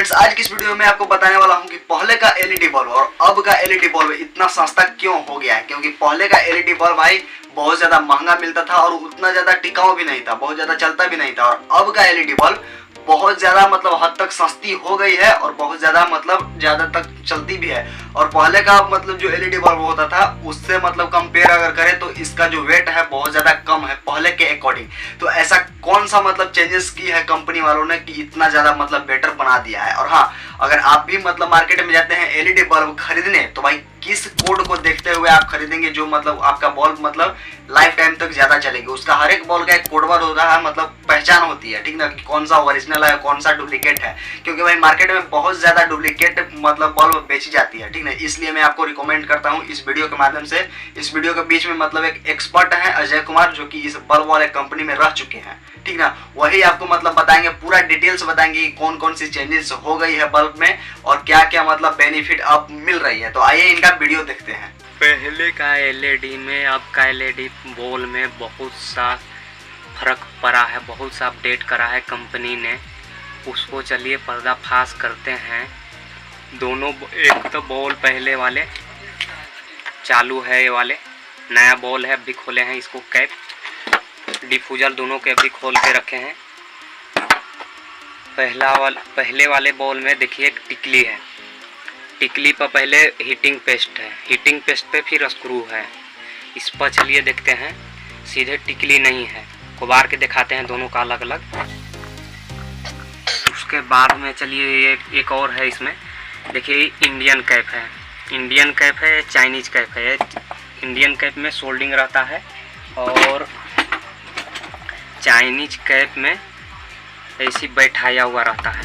Friends, आज की इस वीडियो में आपको बताने वाला हूं कि पहले का एलईडी बल्ब और अब का एलईडी बल्ब इतना सस्ता क्यों हो गया है। क्योंकि पहले का एलईडी बल्ब भाई बहुत ज्यादा महंगा मिलता था और उतना ज्यादा टिकाऊ भी नहीं था, बहुत ज्यादा चलता भी नहीं था। और अब का एलईडी बल्ब बहुत ज्यादा मतलब हद तक सस्ती हो गई है और बहुत ज्यादा मतलब ज्यादा तक चलती भी है। और पहले का मतलब जो एलईडी बल्ब होता था उससे मतलब कंपेयर अगर करें तो इसका जो वेट है बहुत ज्यादा कम है पहले के अकॉर्डिंग। तो ऐसा कौन सा मतलब चेंजेस की है कंपनी वालों ने कि इतना ज्यादा मतलब बेटर बना दिया है। और हाँ, अगर आप भी मतलब मार्केट में जाते हैं एलईडी बल्ब खरीदने तो भाई किस कोड को देखते हुए आप खरीदेंगे जो मतलब आपका बल्ब मतलब लाइफ टाइम तक ज्यादा चलेगी। उसका हर एक बल्ब का एक कोड वर्ड होता है, मतलब पहचान होती है, ठीक ना, कि कौन सा ओरिजिनल है कौन सा डुप्लीकेट है। क्योंकि भाई मार्केट में बहुत ज्यादा डुप्लीकेट मतलब बल्ब बेची जाती है, ठीक ना। इसलिए मैं आपको रिकमेंड करता हूँ इस वीडियो के माध्यम से। इस वीडियो के बीच में मतलब एक एक्सपर्ट है अजय कुमार, जो कि इस बल्ब वाले कंपनी में रह चुके हैं, ठीक ना। वही आपको मतलब बताएंगे, पूरा डिटेल्स बताएंगे कौन कौन सी चेंजेस हो गई है बल्ब में और क्या क्या मतलब बेनिफिट अब मिल रही है। तो आइए इनका वीडियो देखते हैं। पहले का एलईडी में अब का एलईडी बल्ब में बहुत सा फर्क पड़ा है, बहुत सा अपडेट करा है कंपनी ने। उसको चलिए पर्दाफाश करते हैं। दोनों, एक तो बॉल पहले वाले चालू है, ये वाले नया बॉल है, अभी खोले हैं इसको, कैप डिफ्यूजर दोनों के अभी खोल के रखे हैं। पहले वाले बॉल में देखिए एक टिकली है, टिकली पर पहले हीटिंग पेस्ट है, हीटिंग पेस्ट पे फिर स्क्रू है। इस पर चलिए देखते हैं, सीधे टिकली नहीं है, कुबार के दिखाते हैं दोनों का अलग अलग। उसके बाद में चलिए एक और है, इसमें देखिए इंडियन कैप है, इंडियन कैप है, चाइनीज कैप है। इंडियन कैप में सोल्डिंग रहता है और चाइनीज कैप में ऐसी बैठाया हुआ रहता है।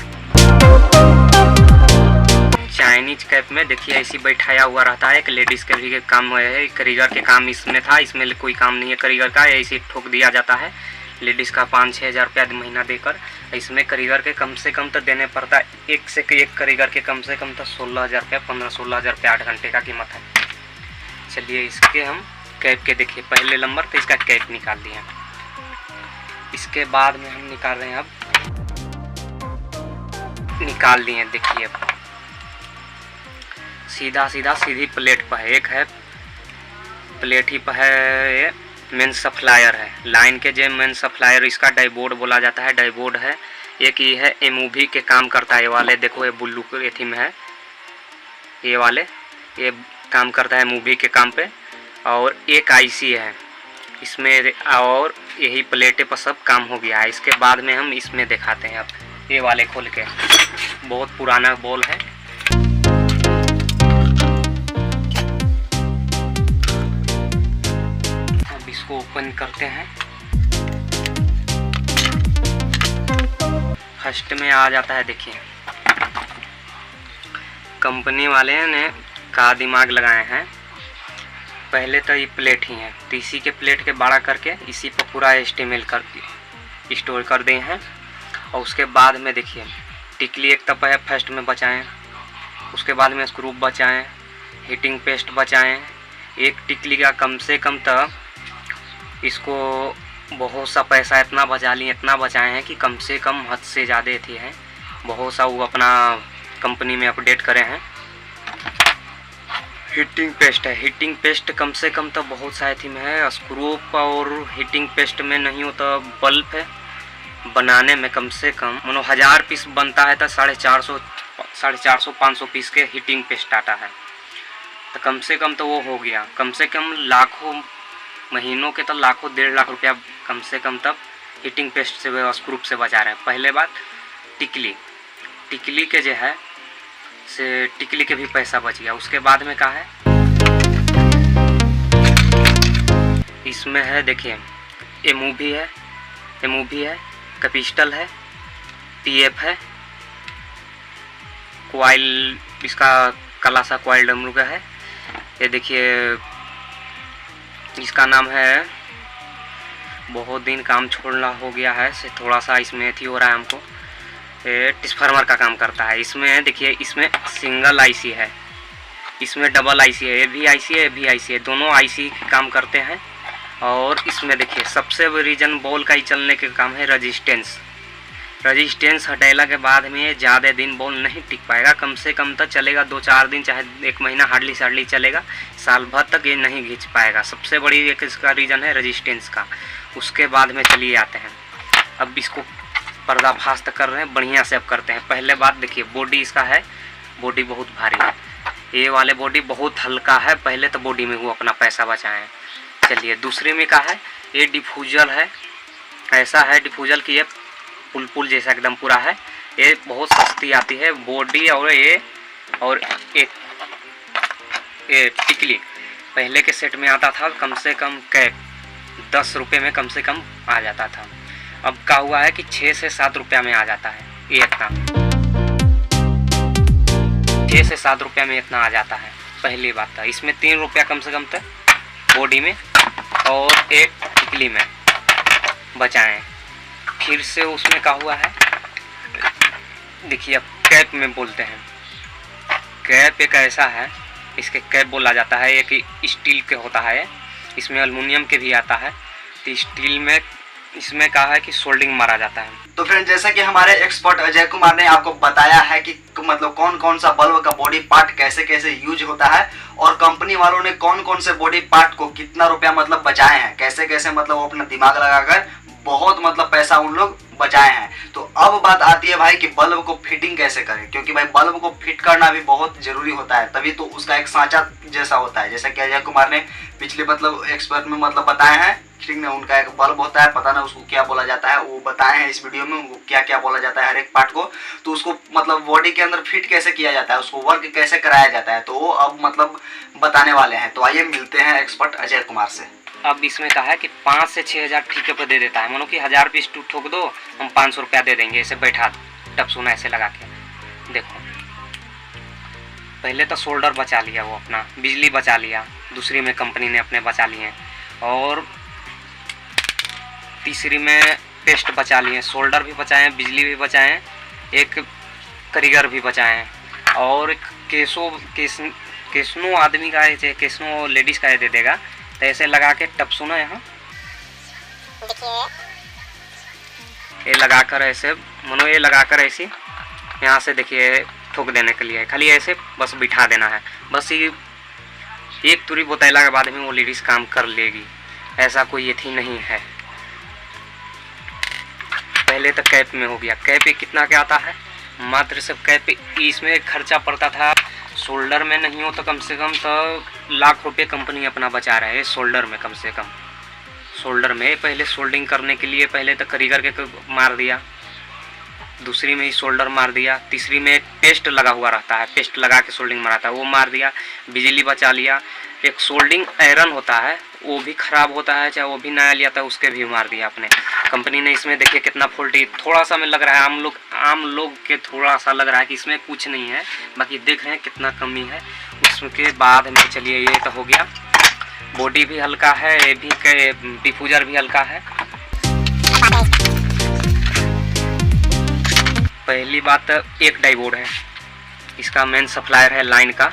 चाइनीज कैप में देखिए ऐसी बैठाया हुआ रहता है। एक लेडीज़ के भी काम है, करीगर के काम इसमें था, इसमें कोई काम नहीं है करीगर का, ऐसे ठोक दिया जाता है लेडीज़ का 5-6 हज़ार रुपया महीना देकर। इसमें करीगर के कम से कम तो देने पड़ता है, एक से एक करीगर के कम से कम तो 16 हज़ार रुपया, 15-16 हज़ार रुपया 8 घंटे का कीमत है। चलिए इसके हम कैप के देखिए, पहले नंबर तो इसका कैप निकाल दिए। इसके बाद में हम निकाल रहे हैं, अब निकाल दिए, देखिए अब सीधी प्लेट पर है, एक है प्लेट ही पर है, ये मेन सप्लायर है, लाइन के जो मेन सप्लायर, इसका डाइबोर्ड बोला जाता है, डाइबोर्ड है। एक ये है एमओवी के काम करता है, ये वाले देखो ये ब्लू एथी में है, ये वाले ये काम करता है एमओवी के काम पे। और एक आईसी है इसमें, और यही प्लेटे पर सब काम हो गया है। इसके बाद में हम इसमें दिखाते हैं, अब ये वाले खोल के, बहुत पुराना बॉल है। अब इसको ओपन करते हैं। फर्स्ट में आ जाता है, देखिए कंपनी वाले ने का दिमाग लगाए हैं। पहले तो ये प्लेट ही है, तो इसी के प्लेट के बड़ा करके इसी पर पूरा एस्टिमेल कर स्टोर कर दिए हैं। और उसके बाद में देखिए टिकली एक तब है, फर्स्ट में बचाएं, उसके बाद में स्क्रू बचाएं, हीटिंग पेस्ट बचाएं। एक टिकली का कम से कम तक इसको बहुत सा पैसा इतना बचा लिए, इतना बचाए हैं कि कम से कम हद से ज़्यादा थी है, बहुत सा वो अपना कंपनी में अपडेट करे हैं। हीटिंग पेस्ट है, हीटिंग पेस्ट कम से कम तो बहुत सा थी में है, स्क्रू और हीटिंग पेस्ट में नहीं हो तो बल्ब है बनाने में कम से कम मानो 1000 पीस बनता है तो 450-500 पीस के हीटिंग पेस्ट आता है। तो कम से कम तो वो हो गया, कम से कम लाखों महीनों के तो लाखों 1.5 लाख रुपया कम से कम तब हीटिंग पेस्ट से स्क्रू से बचा रहे हैं। पहले बात टिकली के जो है से टिकली के भी पैसा बच गया। उसके बाद में क्या है, इसमें है देखिए एमओवी है, कैपिस्टल है, पीएफ है, क्वाइल, इसका काला सा क्वाइल डमरू का है। ये देखिए इसका नाम है, बहुत दिन काम छोड़ना हो गया है से थोड़ा सा इसमें थी हो रहा है हमको, ट्रांसफार्मर का काम करता है। इसमें देखिए, इसमें सिंगल आईसी है, इसमें डबल आईसी है, ये भी आईसी है, ये भी आईसी है, दोनों आईसी काम करते हैं। और इसमें देखिए सबसे रीजन बॉल का ही चलने के काम है रेजिस्टेंस। रजिस्टेंस हटेला के बाद में ये ज़्यादा दिन बॉल नहीं टिक पाएगा, कम से कम तो चलेगा 2-4 दिन, चाहे 1 महीना हार्डली सार्डली चलेगा, साल भर तक ये नहीं खींच पाएगा। सबसे बड़ी एक इसका रीज़न है रजिस्टेंस का। उसके बाद में चलिए आते हैं, अब इसको पर्दाफाश कर रहे हैं बढ़िया से। अब करते हैं। पहले बात देखिए, बॉडी इसका है, बॉडी बहुत भारी है, ये वाले बॉडी बहुत हल्का है। पहले तो बॉडी में वो अपना पैसा बचाएं। चलिए दूसरे में का है, ये डिफ्यूजल है, ऐसा है डिफ्यूजल कि ये पुल जैसा एकदम पूरा है। ये बहुत सस्ती आती है बॉडी। और एक टिकली पहले के सेट में आता था कम से कम कैप 10 रुपये में कम से कम आ जाता था। अब का हुआ है कि 6 से 7 रुपया में आ जाता है ये इतना, 6 से 7 रुपया में इतना आ जाता है। पहली बात था, इसमें 3 रुपया कम से कम था बॉडी में और एक टिकली में बचाएं। फिर से उसमें का हुआ है, देखिए अब कैप में बोलते हैं। कैप एक ऐसा है, इसके कैप बोला जाता है, एक स्टील के होता है, इसमें एल्युमिनियम के भी आता है। तो स्टील में इसमें कहा है कि सोल्डिंग मारा जाता है। तो फ्रेंड, जैसा कि हमारे एक्सपर्ट अजय कुमार ने आपको बताया है कि मतलब कौन कौन सा बल्ब का बॉडी पार्ट कैसे कैसे यूज होता है और कंपनी वालों ने कौन कौन से बॉडी पार्ट को कितना रुपया मतलब बचाए हैं, कैसे कैसे मतलब वो अपना दिमाग लगाकर बहुत मतलब पैसा उन लोग बचाए हैं। तो अब बात आती है भाई कि बल्ब को फिटिंग कैसे करें, क्योंकि भाई बल्ब को फिट करना भी बहुत जरूरी होता है, तभी तो उसका एक सांचा जैसा होता है। जैसा कि अजय कुमार ने पिछले मतलब एक्सपर्ट में मतलब बताए हैं, ठीक ना, उनका एक बल्ब होता है, पता ना उसको क्या बोला जाता है, वो बताए हैं इस वीडियो में उनको क्या क्या बोला जाता है हर एक पार्ट को। तो उसको मतलब बॉडी के अंदर फिट कैसे किया जाता है, उसको वर्क कैसे कराया जाता है, तो वो अब मतलब बताने वाले हैं। तो आइए मिलते हैं एक्सपर्ट अजय कुमार से। अब इसमें कहा है कि 5 से 6 हज़ार ठीके पर दे देता है। मानो कि 1000 पीस ठोक दो, हम 500 रुपया दे देंगे, ऐसे बैठा टपसुना ऐसे लगा के। देखो पहले तो शोल्डर बचा लिया, वो अपना बिजली बचा लिया, दूसरी में कंपनी ने अपने बचा लिए, और तीसरी में पेस्ट बचा लिए, शोल्डर भी बचाएं, बिजली भी बचाएं, एक करीगर भी बचाएं, और केसनो आदमी का है, केसनो लेडीज़ का है दे देगा। तो ऐसे लगा के टपसुना यहाँ ये लगा कर ऐसे मनो ये लगा कर ऐसे यहाँ से देखिए ठोक देने के लिए, खाली ऐसे बस बिठा देना है। बस ये एक तुरी बोतैला के बाद में वो लेडीज़ काम कर लेगी, ऐसा कोई ये थी नहीं है। पहले तो कैप में हो गया। कैप कितना क्या आता है, मात्र सिर्फ कैप इसमें खर्चा पड़ता था। शोल्डर में नहीं हो तो कम से कम तो लाख रुपए कंपनी अपना बचा रहे है शोल्डर में। कम से कम शोल्डर में पहले सोल्डिंग करने के लिए पहले तो करीगर के मार दिया, दूसरी में ही शोल्डर मार दिया, तीसरी में एक पेस्ट लगा हुआ रहता है, पेस्ट लगा के सोल्डिंग मारता है, वो मार दिया, बिजली बचा लिया। एक सोल्डिंग आयरन होता है, वो भी ख़राब होता है, चाहे वो भी नया लिया था उसके भी मार दिया अपने कंपनी ने। इसमें देखिए कितना फॉल्टी, थोड़ा सा में लग रहा है आम लोग के थोड़ा सा लग रहा है कि इसमें कुछ नहीं है, बाकी देख रहे हैं कितना कमी है। उसके बाद में चलिए ये तो हो गया, बॉडी भी हल्का है, ये भी डिफ्यूजर भी हल्का है। पहली बात एक डाइबोर्ड है, इसका मेन सप्लायर है लाइन का,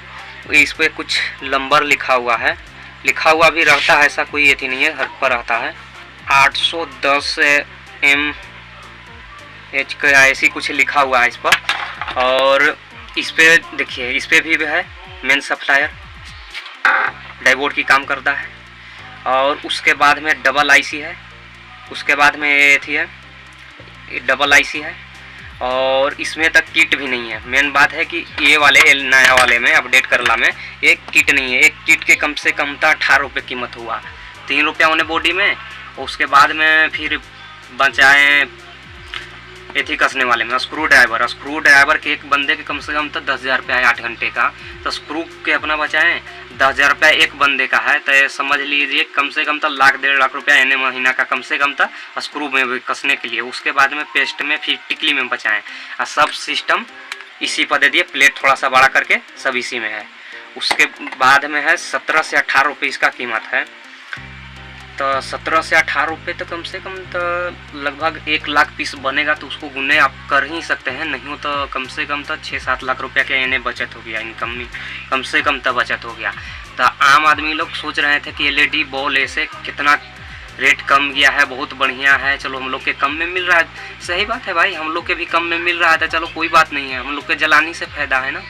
इस पर कुछ नंबर लिखा हुआ है, लिखा हुआ भी रहता है, ऐसा कोई ये थी नहीं है, हर पर रहता है 810 mAh का ऐसी कुछ लिखा हुआ है इस पर। और इस पे देखिए इस पे भी है मेन सप्लायर, डाइबोर्ड की काम करता है। और उसके बाद में डबल आईसी है, उसके बाद में ये थी है डबल आईसी है, और इसमें तक किट भी नहीं है। मेन बात है कि ये वाले नया वाले में अपडेट करला में एक किट नहीं है, एक किट के कम से कम था 18 रुपये कीमत हुआ, 3 रुपया उन्हें बॉडी में। उसके बाद में फिर बचाएँ एथी कसने वाले में स्क्रू ड्राइवर के एक बंदे के कम से कम तो 10,000 रुपया है 8 घंटे का, तो स्क्रू के अपना बचाएँ 10,000 रुपया एक बंदे का है, तो समझ लीजिए कम से कम तो 1,00,000-1,50,000 रुपया एने महीना का कम से कम था स्क्रू में कसने के लिए। उसके बाद में पेस्ट में फिर टिकली में बचाएँ, और सब सिस्टम इसी पर दे दिए, प्लेट थोड़ा सा बड़ा करके सब इसी में है। उसके बाद में है 17 से 18 रुपये इसका कीमत है, तो 17 से 18 रुपये तो कम से कम तो लगभग 1 लाख पीस बनेगा, तो उसको गुने आप कर ही सकते हैं, नहीं हो तो कम से कम तो 6-7 लाख रुपया के इन्हें बचत हो गया, इनकम में कम से कम तो बचत हो गया। तो आम आदमी लोग सोच रहे थे कि LED बॉल ऐसे कितना रेट कम गया है, बहुत बढ़िया है, चलो हम लोग के कम में मिल रहा है। सही बात है भाई, हम लोग के भी कम में मिल रहा है तो चलो कोई बात नहीं है, हम लोग के जलानी से फ़ायदा है ना,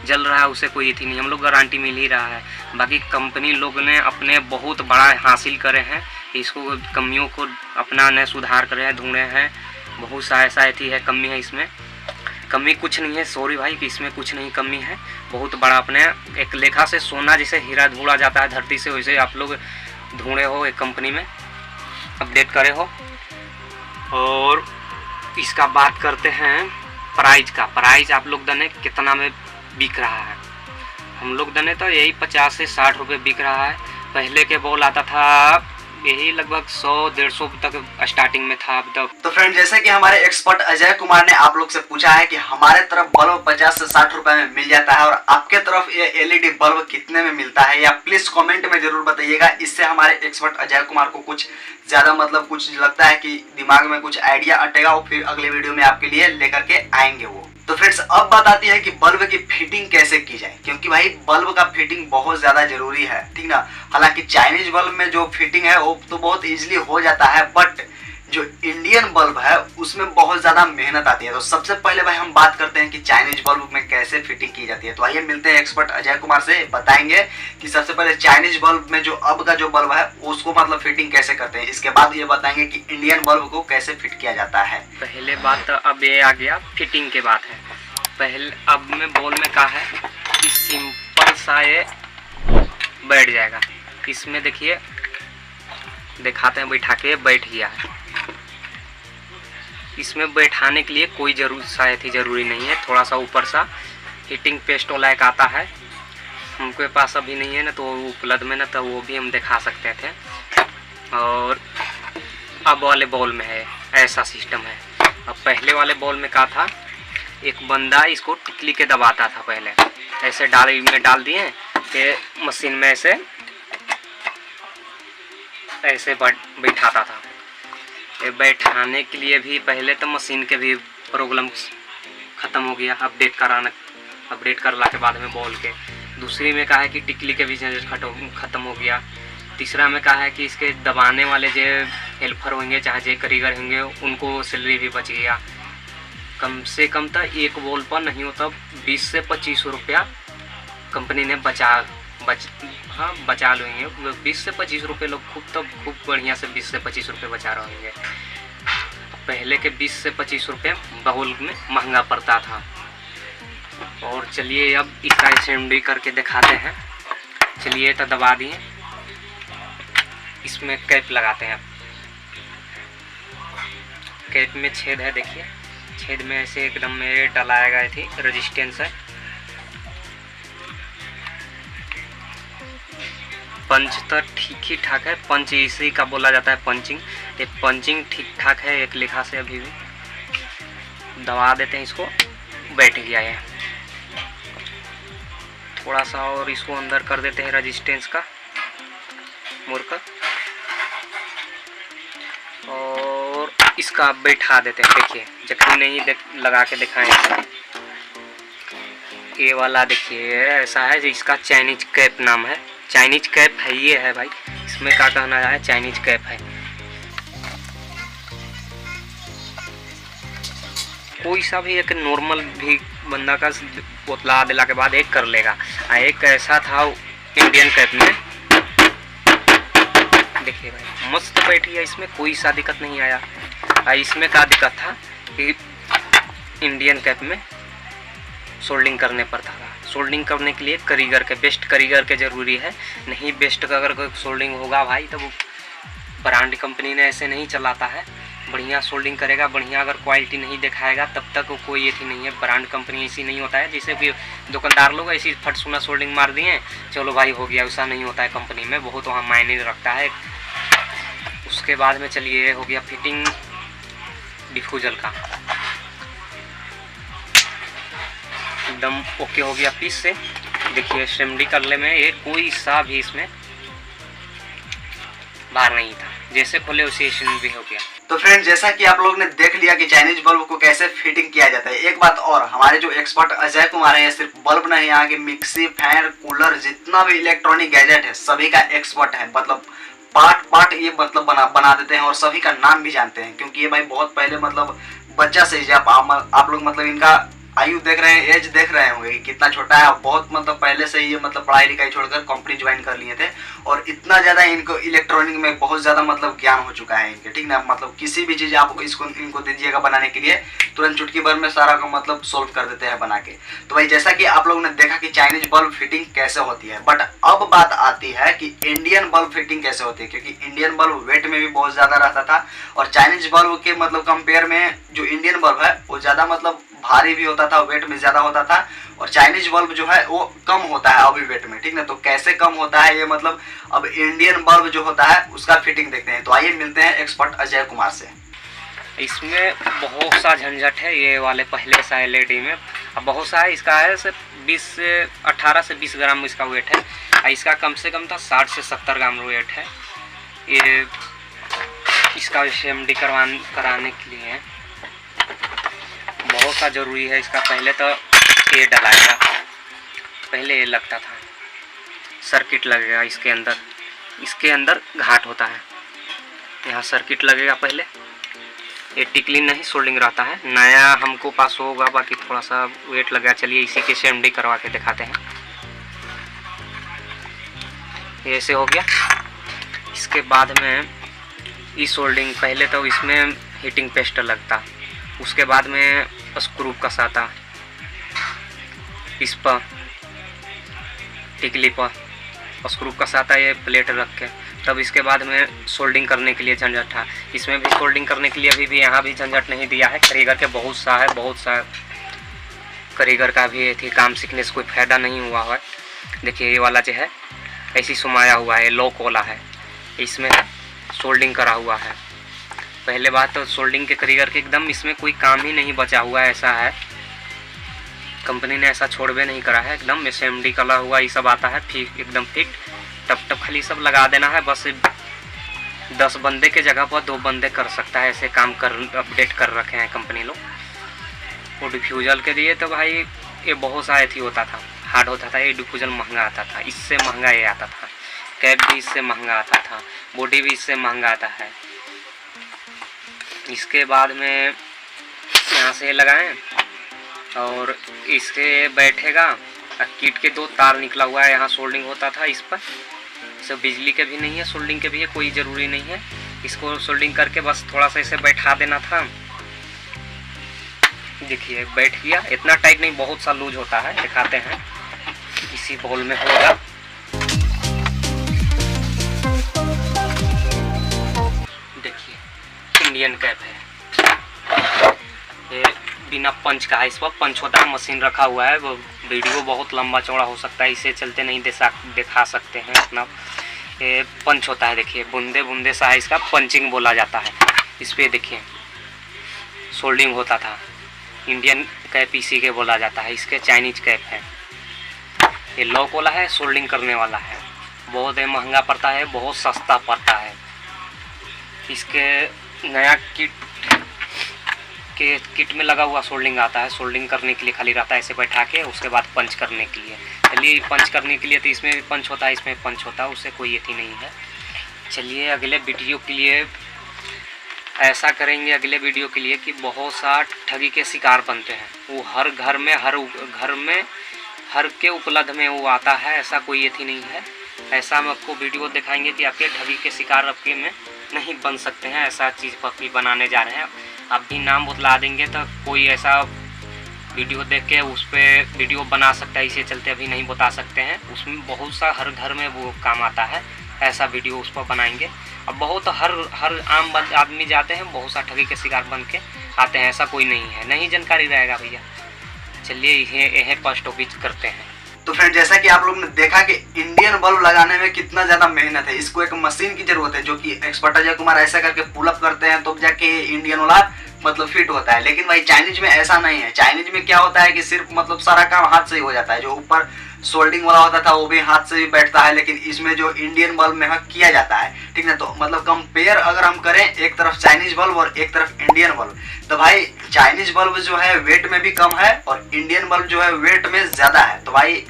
जल रहा है उसे कोई थी नहीं, हम लोग गारंटी मिल ही रहा है। बाकी कंपनी लोग ने अपने बहुत बड़ा हासिल करे हैं, इसको कमियों को अपना ने सुधार करे हैं, ढूंढे हैं, बहुत सा ऐसा थी है कमी है इसमें, कमी कुछ नहीं है, सॉरी भाई कि इसमें कुछ नहीं कमी है, बहुत बड़ा अपने एक लेखा से सोना जैसे हीरा ढूंढा जाता है धरती से, वैसे आप लोग ढूंढे हो एक कंपनी में, अपडेट करे हो। और इसका बात करते हैं प्राइस का। प्राइस आप लोग दने कितना में बिक रहा है? हम लोग दने तो यही 50 से 60 रुपये बिक रहा है। पहले के बॉल आता था यही लगभग 100-150 तक स्टार्टिंग में था अब तक। तो फ्रेंड, जैसे कि हमारे एक्सपर्ट अजय कुमार ने आप लोग से पूछा है कि हमारे तरफ बल्ब 50 से 60 रुपए में मिल जाता है और आपके तरफ ये एलईडी बल्ब कितने में मिलता है, या प्लीज कमेंट में जरूर बताइएगा। इससे हमारे एक्सपर्ट अजय कुमार को कुछ ज्यादा मतलब कुछ लगता है कि दिमाग में कुछ आइडिया अटेगा और फिर अगले वीडियो में आपके लिए लेकर के आएंगे वो। तो फ्रेंड्स, अब बात आती है कि बल्ब की फिटिंग कैसे की जाए, क्योंकि भाई बल्ब का फिटिंग बहुत ज्यादा जरूरी है, ठीक ना। हालांकि चाइनीज बल्ब में जो फिटिंग है वो तो बहुत इजीली हो जाता है, बट जो इंडियन बल्ब है उसमें बहुत ज्यादा मेहनत आती है। तो सबसे पहले भाई हम बात करते हैं कि चाइनीज बल्ब में कैसे फिटिंग की जाती है। तो आइए मिलते हैं एक्सपर्ट अजय कुमार से, बताएंगे कि सबसे पहले चाइनीज बल्ब में जो अब का जो बल्ब है उसको मतलब फिटिंग कैसे करते हैं, इसके बाद ये बताएंगे कि इंडियन बल्ब को कैसे फिट किया जाता है। पहले बात तो अब ये आ गया फिटिंग के बात है। पहले अब में बॉल में कहा है कि सिंपल सा ये बैठ जाएगा, इसमें देखिए दिखाते हैं बैठा के बैठ गया है। इसमें बैठाने के लिए कोई जरूरी नहीं है, थोड़ा सा ऊपर सा हीटिंग पेस्ट वाला एक आता है, हमके पास अभी नहीं है ना तो उपलब्ध में ना, तो वो भी हम दिखा सकते थे। और अब वाले बॉल में है ऐसा सिस्टम है। अब पहले वाले बॉल में क्या था, एक बंदा इसको टिकली के दबाता था, पहले ऐसे डाल दिए कि मशीन में ऐसे बैठाता था। ये बैठाने के लिए भी पहले तो मशीन के भी प्रॉब्लम ख़त्म हो गया, अपडेट करला के बाद में बॉल के। दूसरी में कहा है कि टिकली के भी ख़त्म हो गया। तीसरा में कहा है कि इसके दबाने वाले जो हेल्पर होंगे चाहे जो कारीगर होंगे उनको सैलरी भी बच गया। कम से कम तो एक बॉल पर नहीं होता 20 से 25 रुपया कंपनी ने बचा लेंगे। 20 से 25 रुपये लोग खूब बढ़िया से 20 से 25 रुपये बचा रहे होंगे। पहले के 20 से 25 रुपये बॉल में महंगा पड़ता था। और चलिए अब इसका असेंबली करके दिखाते हैं। चलिए तो दबा दिए, इसमें कैप लगाते हैं। कैप में छेद है, देखिए छेद में ऐसे एकदम में डलाया गया थी, रेजिस्टेंस है। पंच तो ठीक ही ठाक है, पंच इसी का बोला जाता है पंचिंग। एक पंचिंग ठीक ठाक है एक लेखा से। अभी भी दबा देते हैं इसको, बैठ गया है। थोड़ा सा और इसको अंदर कर देते हैं रेजिस्टेंस का मुड़कर, और इसका बैठा देते हैं। देखिए जखनी नहीं लगा के दिखाएं, ये वाला देखिए ऐसा है, इसका चाइनीज कैप नाम है। चाइनीज कैप है ये है भाई, इसमें क्या कहना है, चाइनीज कैप है। कोई सा भी एक नॉर्मल भी बंदा का बोतला दिला के बाद एक कर लेगा। एक ऐसा था इंडियन कैप में, देखिए भाई मस्त बैठी है, इसमें कोई सा दिक्कत नहीं आया। इसमें क्या दिक्कत था कि इंडियन कैप में सोल्डिंग करने पर था। सोल्डिंग करने के लिए कारीगर के, बेस्ट कारीगर के ज़रूरी है। नहीं बेस्ट का अगर कोई सोल्डिंग होगा भाई तो वो ब्रांड कंपनी ने ऐसे नहीं चलाता है। बढ़िया सोल्डिंग करेगा, बढ़िया अगर क्वालिटी नहीं दिखाएगा तब तक कोई ऐसी नहीं है। ब्रांड कंपनी ऐसी नहीं होता है जैसे कि दुकानदार लोग ऐसी फटसूना सोल्डिंग मार दिए चलो भाई हो गया, ऐसा नहीं होता है कंपनी में, बहुत वहाँ मायने रखता है। उसके बाद में चलिए हो गया फिटिंग डिफ्यूजल का, एकदम ओके हो गया पीस से। देखिए असेंबली करने में ये कोई सा भी इसमें बाहर नहीं था, जैसे खोले उसे असेंबली हो गया। तो फ्रेंड, जैसा कि आप लोग ने देख लिया कि चाइनीज बल्ब को कैसे फिटिंग किया जाता है। एक बात और, हमारे जो एक्सपर्ट अजय कुमार है सिर्फ बल्ब नहीं, यहाँ के मिक्सी, फैन, कूलर, जितना भी इलेक्ट्रॉनिक गैजेट है सभी का एक्सपर्ट है। मतलब पार्ट पार्ट ये मतलब बना देते हैं और सभी का नाम भी जानते हैं, क्योंकि ये भाई बहुत पहले मतलब बच्चा से ही आप लोग मतलब इनका आयु देख रहे हैं, एज देख रहे होंगे कि कितना छोटा है। बहुत मतलब पहले से ही ये मतलब पढ़ाई लिखाई छोड़कर कंपनी ज्वाइन कर लिए थे और इतना ज़्यादा इनको इलेक्ट्रॉनिक में बहुत ज़्यादा मतलब ज्ञान हो चुका है इनके, ठीक ना। मतलब किसी भी चीज़ आपको इनको दीजिएगा बनाने के लिए तुरंत चुटकी भर में सारा का मतलब सोल्व कर देते हैं बना के। तो भाई जैसा कि आप लोगों ने देखा कि चाइनीज बल्ब फिटिंग कैसे होती है, बट अब बात आती है कि इंडियन बल्ब फिटिंग कैसे होती है, क्योंकि इंडियन बल्ब वेट में भी बहुत ज़्यादा रहता था और चाइनीज बल्ब के मतलब कंपेयर में जो इंडियन बल्ब है वो ज़्यादा मतलब भारी भी होता था, वेट में ज़्यादा होता था, और चाइनीज बल्ब जो है वो कम होता है अभी वेट में, ठीक ना। तो कैसे कम होता है ये मतलब अब इंडियन बल्ब जो होता है उसका फिटिंग देखते हैं। तो आइए मिलते हैं एक्सपर्ट अजय कुमार से। इसमें बहुत सा झंझट है ये वाले पहले सा एलईडी में। अब बहुत सा है, इसका है सिर्फ 18 से 20 ग्राम इसका वेट है, और इसका कम से कम था 60 से 70 ग्राम वेट है। ये इसका CMD कराने के लिए बहुत सा ज़रूरी है इसका। पहले तो ये डलाएगा, पहले ये लगता था, सर्किट लगेगा इसके अंदर घाट होता है, यहाँ सर्किट लगेगा पहले। ये टिकली नहीं सोल्डिंग रहता है, नया हमको पास होगा, बाकी थोड़ा सा वेट लगा। चलिए इसी के CMD करवा के दिखाते हैं। ये ऐसे हो गया। इसके बाद में ई सोल्डिंग, पहले तो इसमें हीटिंग पेस्ट लगता, उसके बाद में स्क्रू कसाता इस पर, टिकली पर स्क्रू कसाता ये प्लेट रख के, तब इसके बाद में सोल्डिंग करने के लिए झंझट था। इसमें भी सोल्डिंग करने के लिए अभी भी यहाँ भी झंझट नहीं दिया है। कारीगर के बहुत सा कारीगर का भी थी, काम सीखने से कोई फ़ायदा नहीं हुआ है। देखिए ये वाला जो है ऐसी सुमाया हुआ है, लॉक वाला है, इसमें सोल्डिंग करा हुआ है। पहले बात तो सोल्डिंग के कारीगर के एकदम इसमें कोई काम ही नहीं बचा हुआ है, ऐसा है। कंपनी ने ऐसा छोड़वे नहीं करा है, एकदम CMD कला हुआ ये सब आता है, एकदम फिट टप खाली सब लगा देना है बस। 10 बंदे के जगह पर 2 बंदे कर सकता है, ऐसे काम अपडेट कर रखे हैं कंपनी लोग। वो डिफ्यूजल के लिए तो भाई ये बहुत सा ऐसी होता था, हार्ड होता था। ये डिफ्यूजल महंगा आता था, इससे महंगा ये आता था। कैप भी इससे महंगा आता था, बॉडी भी इससे महंगा आता है। इसके बाद में यहाँ से लगाएं और इसके बैठेगा, किट के 2 तार निकला हुआ है, यहाँ सोल्डिंग होता था इस पर। सब बिजली के भी नहीं है, सोल्डिंग के भी है, कोई ज़रूरी नहीं है। इसको सोल्डिंग करके बस थोड़ा सा इसे बैठा देना था। देखिए बैठ गया, इतना टाइट नहीं, बहुत सा लूज होता है, दिखाते हैं। इसी बॉल में होगा, देखिए इंडियन कैप है ये, बिना पंच का है। इस पर पंच होता है, मशीन रखा हुआ है। वो वीडियो बहुत लंबा चौड़ा हो सकता है, इसे चलते नहीं दिखा सकते हैं इतना। ये पंच होता है, देखिए बूंदे बूंदे सा है, इसका पंचिंग बोला जाता है। इस पर देखिए सोल्डिंग होता था। इंडियन कैप इसी के बोला जाता है, इसके चाइनीज कैप है। ये लॉक वाला है, सोल्डिंग करने वाला है। बहुत महंगा पड़ता है, बहुत सस्ता पड़ता है। इसके नया किट में लगा हुआ सोल्डिंग आता है, सोल्डिंग करने के लिए खाली रहता है, ऐसे बैठा के, उसके बाद पंच करने के लिए। चलिए पंच करने के लिए तो इसमें भी पंच होता है, इसमें पंच होता है, उससे कोई यति नहीं है। चलिए अगले वीडियो के लिए ऐसा करेंगे, अगले वीडियो के लिए कि बहुत सा ठगी के शिकार बनते हैं। वो हर घर में हर के उपलब्ध में वो आता है, ऐसा कोई यति नहीं है। ऐसा हम आपको वीडियो दिखाएंगे कि आपके ठगी के शिकार आपके में नहीं बन सकते हैं। ऐसा चीज़ पक्की बनाने जा रहे हैं। आप भी नाम बतला देंगे तो कोई ऐसा वीडियो देख के उस पर वीडियो बना सकता है, इसे चलते अभी नहीं बता सकते हैं। उसमें बहुत सा हर घर में वो काम आता है, ऐसा वीडियो उस पर बनाएंगे। अब बहुत हर आम आदमी जाते हैं, बहुत सा ठगी के शिकार बन के आते हैं, ऐसा कोई नहीं है, नहीं जानकारी रहेगा भैया। चलिए यह फर्स्ट टॉपिक करते हैं। तो फ्रेंड जैसा कि आप लोग ने देखा कि इंडियन बल्ब लगाने में कितना ज़्यादा मेहनत है, इसको एक मशीन की जरूरत है, जो कि एक्सपर्ट अजय कुमार ऐसा करके पुल अप करते हैं तो जाके इंडियन वाला मतलब फिट होता है। लेकिन भाई चाइनीज में ऐसा नहीं है। चाइनीज में क्या होता है कि सिर्फ मतलब सारा काम हाथ से ही हो जाता है। जो ऊपर सोल्डिंग वाला होता था वो भी हाथ से ही बैठता है, लेकिन इसमें जो इंडियन बल्ब में किया जाता है, ठीक है। तो मतलब कंपेयर अगर हम करें एक तरफ चाइनीज बल्ब और एक तरफ इंडियन बल्ब, तो भाई चाइनीज बल्ब जो है वेट में भी कम है और इंडियन बल्ब जो है वेट में ज़्यादा है। तो भाई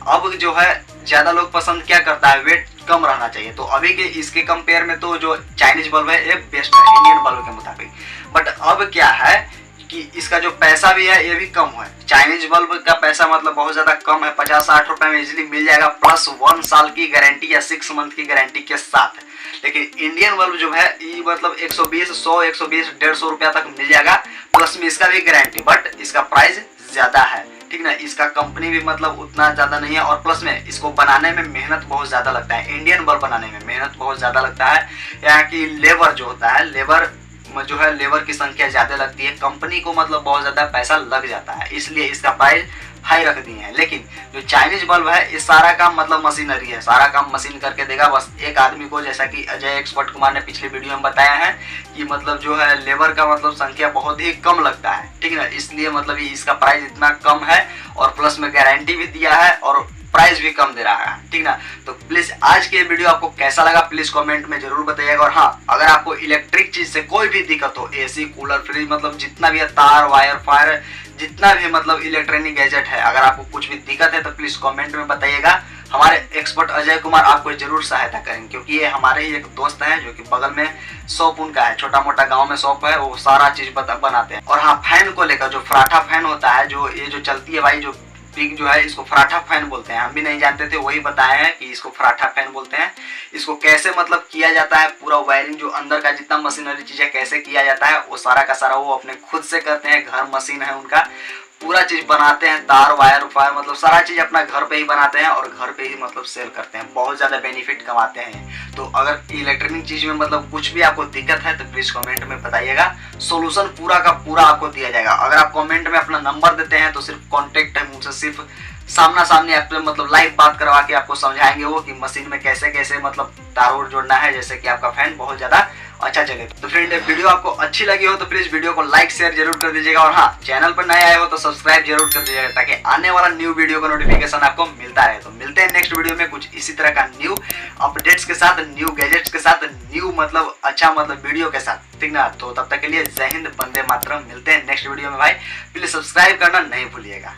अब जो है ज़्यादा लोग पसंद क्या करता है, वेट कम रहना चाहिए। तो अभी के इसके कंपेयर में तो जो चाइनीज बल्ब है ये बेस्ट है इंडियन बल्ब के मुताबिक। बट अब क्या है कि इसका जो पैसा भी है ये भी कम है। चाइनीज बल्ब का पैसा मतलब बहुत ज्यादा कम है, 50-60 रुपए में इजिली मिल जाएगा, प्लस 1 साल की गारंटी या 6 मंथ की गारंटी के साथ। लेकिन इंडियन बल्ब जो है ये मतलब 120, 100, 120, 150 रुपया तक मिल जाएगा, प्लस में इसका भी गारंटी। बट इसका प्राइस ज्यादा है, ठीक ना। इसका कंपनी भी मतलब उतना ज्यादा नहीं है, और प्लस में इसको बनाने में मेहनत बहुत ज्यादा लगता है। इंडियन बल्ब बनाने में मेहनत बहुत ज्यादा लगता है। यहाँ की लेबर जो होता है, लेबर जो है लेबर की संख्या ज्यादा लगती है, कंपनी को मतलब बहुत ज्यादा पैसा लग जाता है, इसलिए इसका प्राइस हाई रख दिए हैं। लेकिन जो चाइनीज बल्ब है ये सारा काम मतलब मशीनरी है, सारा काम मशीन करके देगा। बस एक आदमी को, जैसा कि अजय एक्सपर्ट कुमार ने पिछले वीडियो में बताया है कि मतलब जो है लेबर का मतलब संख्या बहुत ही कम लगता है, ठीक है ना। इसलिए मतलब इसका प्राइस इतना कम है, और प्लस में गारंटी भी दिया है और प्राइस भी कम दे रहा है, ठीक ना। तो प्लीज आज के वीडियो आपको कैसा लगा प्लीज कमेंट में जरूर बताइएगा। और हाँ, अगर आपको इलेक्ट्रिक चीज से कोई भी दिक्कत हो, एसी, कूलर, फ्रिज, मतलब जितना भी है, तार, वायर, फायर, जितना भी मतलब इलेक्ट्रॉनिक गैजेट है, अगर आपको कुछ भी दिक्कत है तो प्लीज कमेंट में बताइएगा। हमारे एक्सपर्ट अजय कुमार आपको जरूर सहायता करेंगे, क्योंकि ये हमारे ही एक दोस्त हैं जो कि बगल में शॉप उनका है, छोटा मोटा गांव में शॉप है, वो सारा चीज बनाते हैं। और हाँ, फैन को लेकर जो फराठा फैन होता है, जो ये जो चलती है भाई, जो पिक जो है, इसको फराठा फैन बोलते हैं। हम भी नहीं जानते थे, वही बताए हैं कि इसको फराठा फैन बोलते हैं। इसको कैसे मतलब किया जाता है, पूरा वायरिंग जो अंदर का जितना मशीनरी चीज है कैसे किया जाता है, वो सारा का सारा वो अपने खुद से करते हैं। घर मशीन है उनका, पूरा चीज बनाते हैं, तार, वायर, फायर, मतलब सारा चीज अपना घर पे ही बनाते हैं और घर पे ही मतलब सेल करते हैं। बहुत ज्यादा बेनिफिट कमाते हैं। तो अगर इलेक्ट्रॉनिक चीज में मतलब कुछ भी आपको दिक्कत है तो प्लीज कमेंट में बताइएगा, सोल्यूशन पूरा का पूरा आपको दिया जाएगा। अगर आप कमेंट में अपना नंबर देते हैं तो सिर्फ कॉन्टेक्ट है मुझसे, सिर्फ सामना सामने आप मतलब लाइव बात करवा के आपको समझाएंगे वो कि मशीन में कैसे कैसे मतलब तार जोड़ना है, जैसे कि आपका फैन बहुत ज्यादा अच्छा चले। तो फ्रेंड, वीडियो आपको अच्छी लगी हो तो प्लीज वीडियो को लाइक शेयर जरूर कर दीजिएगा। और हाँ, चैनल पर नए आए हो तो सब्सक्राइब जरूर कर दीजिएगा, ताकि आने वाला न्यू वीडियो का नोटिफिकेशन आपको मिलता रहे। तो मिलते हैं नेक्स्ट वीडियो में कुछ इसी तरह का न्यू अपडेट्स के साथ, न्यू गैजेट्स के साथ, न्यू मतलब अच्छा मतलब वीडियो के साथ, ठीक ना। तो तब तक के लिए जय हिंद, वंदे मातरम। मिलते हैं नेक्स्ट वीडियो में भाई, प्लीज सब्सक्राइब करना नहीं भूलिएगा।